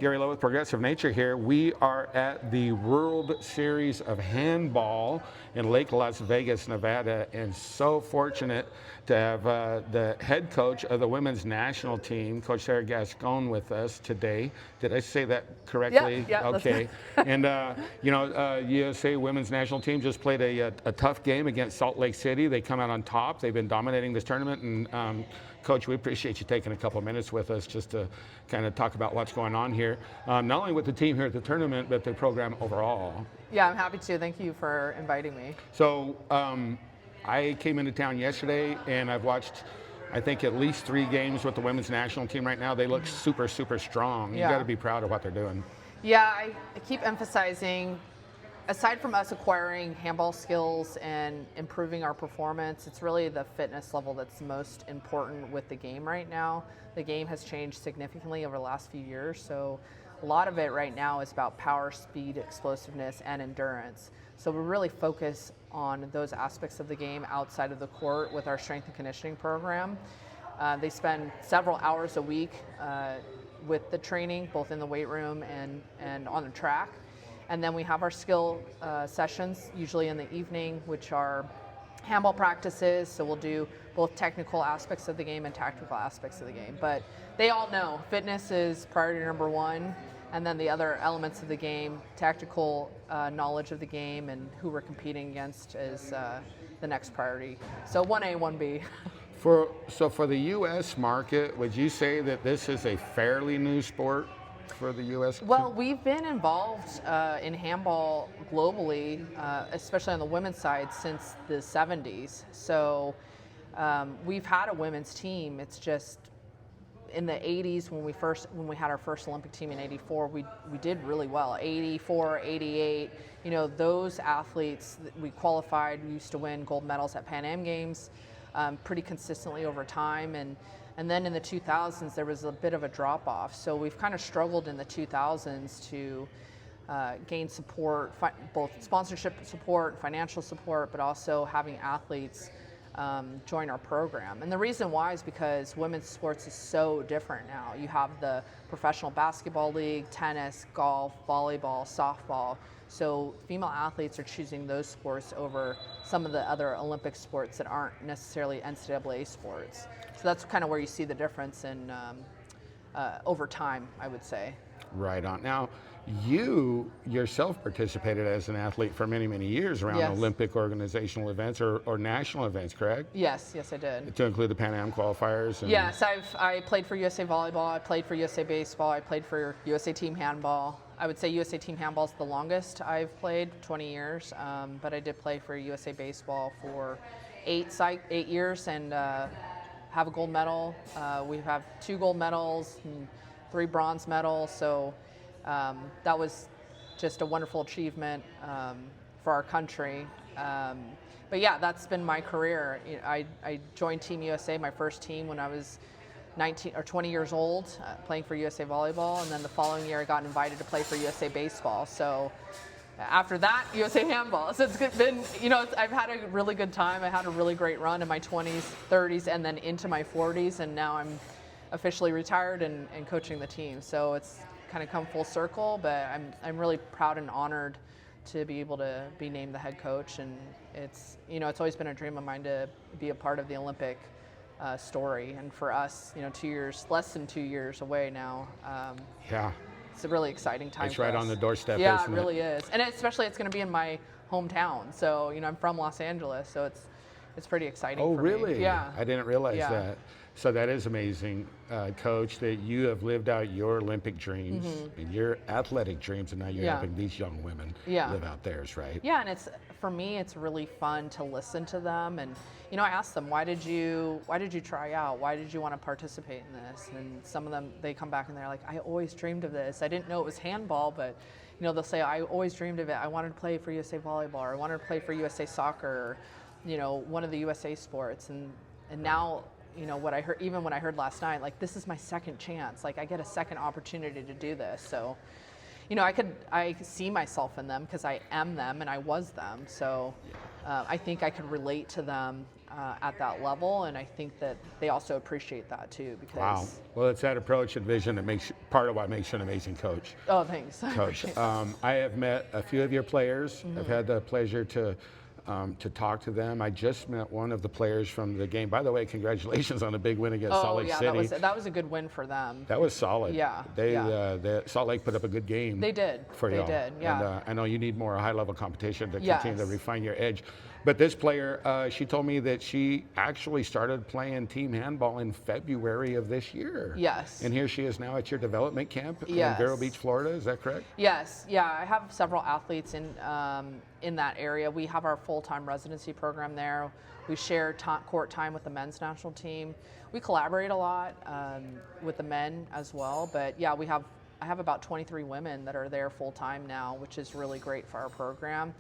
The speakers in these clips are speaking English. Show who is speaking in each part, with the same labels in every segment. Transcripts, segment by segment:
Speaker 1: Gary Lowe with Progressive Nature here. We are at the World Series of Handball in Lake Las Vegas, Nevada, and so fortunate to have the head coach of the women's national team, Coach Sarah Gascon, with us today. Did I say that correctly?
Speaker 2: Yeah.
Speaker 1: Okay. And, USA women's national team just played a tough game against Salt Lake City. They come out on top. They've been dominating this tournament. And, Coach, we appreciate you taking a couple of minutes with us just to kind of talk about what's going on here, not only with the team here at the tournament, but the program overall.
Speaker 2: Yeah, I'm happy to. Thank you for inviting me.
Speaker 1: So I came into town yesterday, and I've watched, I think, at least 3 games with the women's national team right now. They look super, super strong.
Speaker 2: Yeah.
Speaker 1: You got to be proud of what they're doing.
Speaker 2: Yeah, I keep emphasizing, aside from us acquiring handball skills and improving our performance, it's really the fitness level that's most important with the game right now. The game has changed significantly over the last few years, so a lot of it right now is about power, speed, explosiveness, and endurance. So we really focus on those aspects of the game outside of the court with our strength and conditioning program. They spend several hours a week with the training, both in the weight room and on the track. And then we have our skill sessions, usually in the evening, which are handball practices. So we'll do both technical aspects of the game and tactical aspects of the game. But they all know fitness is priority number 1. And then the other elements of the game, tactical knowledge of the game and who we're competing against is the next priority. So 1A, 1B.
Speaker 1: So for the U.S. market, would you say that this is a fairly new sport for the U.S.?
Speaker 2: Well, we've been involved in handball globally, especially on the women's side, since the 70s. So we've had a women's team. It's just in the 80s when we had our first Olympic team in '84, we did really well. '84, '88, those athletes we qualified. We used to win gold medals at Pan Am Games pretty consistently over time, and then in the 2000s there was a bit of a drop off. So we've kind of struggled in the 2000s to gain support, both sponsorship support, financial support, but also having athletes join our program. And the reason why is because women's sports is so different now. You have the professional basketball league, tennis, golf, volleyball, softball. So female athletes are choosing those sports over some of the other Olympic sports that aren't necessarily NCAA sports. So that's kind of where you see the difference in over time, I would say.
Speaker 1: Right on. Now, you yourself participated as an athlete for many, many years around
Speaker 2: Yes.
Speaker 1: Olympic organizational events or national events, correct?
Speaker 2: Yes, I did.
Speaker 1: To include the Pan Am qualifiers?
Speaker 2: Yes, I played for USA Volleyball, I played for USA Baseball, I played for USA Team Handball. I would say USA Team Handball is the longest I've played, 20 years, but I did play for USA Baseball for 8 years and have a gold medal. We have 2 gold medals and 3 bronze medals, so that was just a wonderful achievement for our country. But yeah, that's been my career. I joined Team USA, my first team, when I was 19 or 20 years old, playing for USA Volleyball, and then the following year I got invited to play for USA Baseball. So after that, USA Handball. So it's been, I've had a really good time. I had a really great run in my 20s, 30s, and then into my 40s, and now I'm officially retired and coaching the team. So it's kind of come full circle, but I'm really proud and honored to be able to be named the head coach, and it's always been a dream of mine to be a part of the Olympic story. And for us, less than 2 years away now.
Speaker 1: Yeah.
Speaker 2: It's a really exciting time.
Speaker 1: It's
Speaker 2: for
Speaker 1: right
Speaker 2: us.
Speaker 1: on the doorstep.
Speaker 2: Yeah,
Speaker 1: isn't
Speaker 2: it really is, and especially it's going to be in my hometown. So I'm from Los Angeles, so it's pretty exciting.
Speaker 1: Oh,
Speaker 2: for
Speaker 1: really?
Speaker 2: Me. Yeah.
Speaker 1: I didn't realize
Speaker 2: Yeah.
Speaker 1: that. So that is amazing, Coach, that you have lived out your Olympic dreams and your athletic dreams, and now you're helping these young women live out theirs, right?
Speaker 2: Yeah, and for me, it's really fun to listen to them, and I ask them, why did you try out? Why did you want to participate in this? And some of them, they come back and they're like, I always dreamed of this. I didn't know it was handball, but they'll say, I always dreamed of it. I wanted to play for USA Volleyball, or I wanted to play for USA Soccer, or one of the USA sports, and now. What I heard, even when I heard last night, like, this is my second chance. Like, I get a second opportunity to do this. So, I see myself in them because I am them and I was them. So, I think I could relate to them at that level, and I think that they also appreciate that too. Because
Speaker 1: Wow. Well, it's that approach and vision that makes part of what makes you an amazing coach.
Speaker 2: oh, thanks.
Speaker 1: Coach, I have met a few of your players. I've had the pleasure to talk to them. I just met one of the players from the game. By the way, congratulations on a big win against Salt Lake City.
Speaker 2: That was a good win for them.
Speaker 1: That was solid.
Speaker 2: Yeah,
Speaker 1: Salt Lake put up a good game.
Speaker 2: They did.
Speaker 1: For
Speaker 2: they
Speaker 1: y'all.
Speaker 2: did. Yeah.
Speaker 1: And I know you need more high-level competition to continue to
Speaker 2: Yes.
Speaker 1: refine your edge. But this player, she told me that she actually started playing team handball in February of this year.
Speaker 2: Yes.
Speaker 1: And here she is now at your development camp in
Speaker 2: Yes.
Speaker 1: Vero Beach, Florida. Is that correct?
Speaker 2: Yes, yeah, I have several athletes in that area. We have our full-time residency program there. We share court time with the men's national team. We collaborate a lot with the men as well. But yeah, I have about 23 women that are there full-time now, which is really great for our program.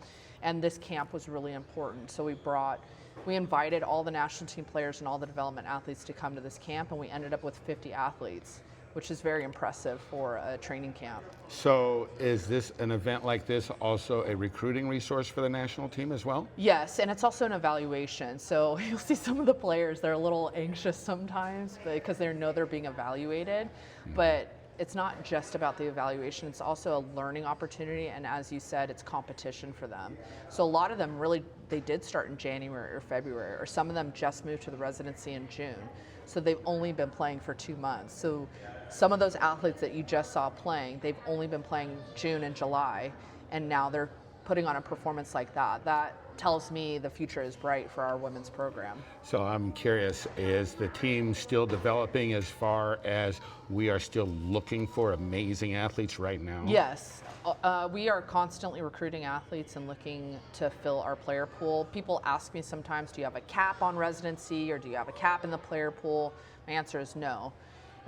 Speaker 2: And this camp was really important. So we invited all the national team players and all the development athletes to come to this camp, and we ended up with 50 athletes, which is very impressive for a training camp.
Speaker 1: So is an event like this also a recruiting resource for the national team as well?
Speaker 2: Yes, and it's also an evaluation. So you'll see some of the players, they're a little anxious sometimes because they know they're being evaluated, but it's not just about the evaluation, it's also a learning opportunity, and as you said, it's competition for them. So a lot of them they did start in January or February, or some of them just moved to the residency in June. So they've only been playing for 2 months. So some of those athletes that you just saw playing, they've only been playing June and July, and now they're putting on a performance like that. That tells me the future is bright for our women's program.
Speaker 1: So I'm curious, is the team still developing as far as we are still looking for amazing athletes right now?
Speaker 2: Yes, we are constantly recruiting athletes and looking to fill our player pool. People ask me sometimes, do you have a cap on residency or do you have a cap in the player pool? My answer is no.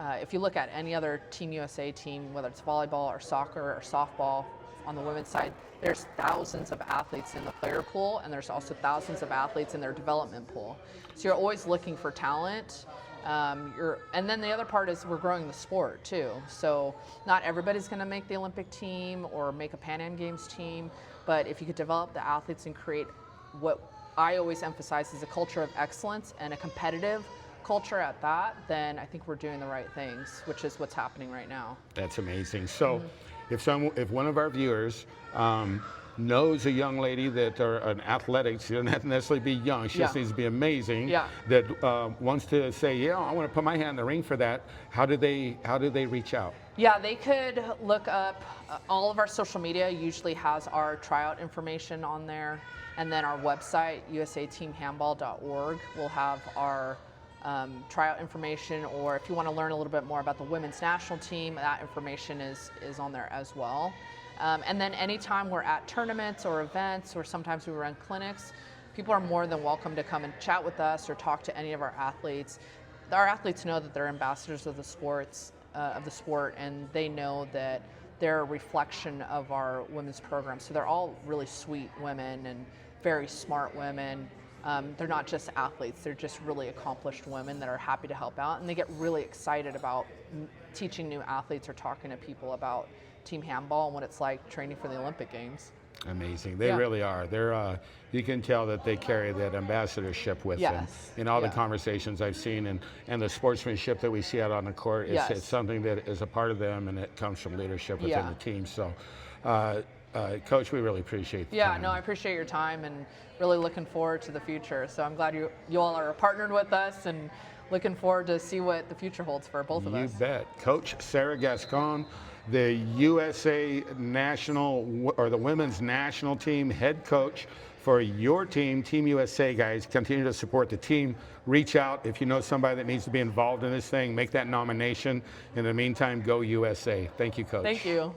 Speaker 2: If you look at any other Team USA team, whether it's volleyball or soccer or softball, on the women's side, there's thousands of athletes in the player pool, and there's also thousands of athletes in their development pool. So you're always looking for talent. And then the other part is we're growing the sport too. So not everybody's going to make the Olympic team or make a Pan Am Games team, but if you could develop the athletes and create what I always emphasize is a culture of excellence and a competitive culture at that, then I think we're doing the right things, which is what's happening right now.
Speaker 1: That's amazing. So if one of our viewers knows a young lady that, or an athletics, she doesn't have to necessarily be young, she just needs to be amazing, that wants to say, yeah, I want to put my hand in the ring for that, how do they reach out?
Speaker 2: Yeah, they could look up all of our social media usually has our tryout information on there, and then our website, USAteamhandball.org, will have our tryout information, or if you want to learn a little bit more about the women's national team, that information is on there as well. And then anytime we're at tournaments or events, or sometimes we run clinics, people are more than welcome to come and chat with us or talk to any of our athletes. Our athletes know that they're ambassadors of the sport, and they know that they're a reflection of our women's program. So they're all really sweet women and very smart women. They're not just athletes, they're just really accomplished women that are happy to help out, and they get really excited about teaching new athletes or talking to people about team handball and what it's like training for the Olympic Games.
Speaker 1: Amazing. They really are. They're you can tell that they carry that ambassadorship with them in all the conversations I've seen, and the sportsmanship that we see out on the court. It's something that is a part of them, and it comes from leadership within the team. So Coach, we really appreciate the time.
Speaker 2: No, I appreciate your time and really looking forward to the future. So I'm glad you all are partnered with us and looking forward to see what the future holds for both of us.
Speaker 1: You bet. Coach Sarah Gascon, the USA national, or the women's national team head coach for your team, Team USA, guys. Continue to support the team. Reach out if you know somebody that needs to be involved in this thing. Make that nomination. In the meantime, go USA. Thank you, Coach.
Speaker 2: Thank you.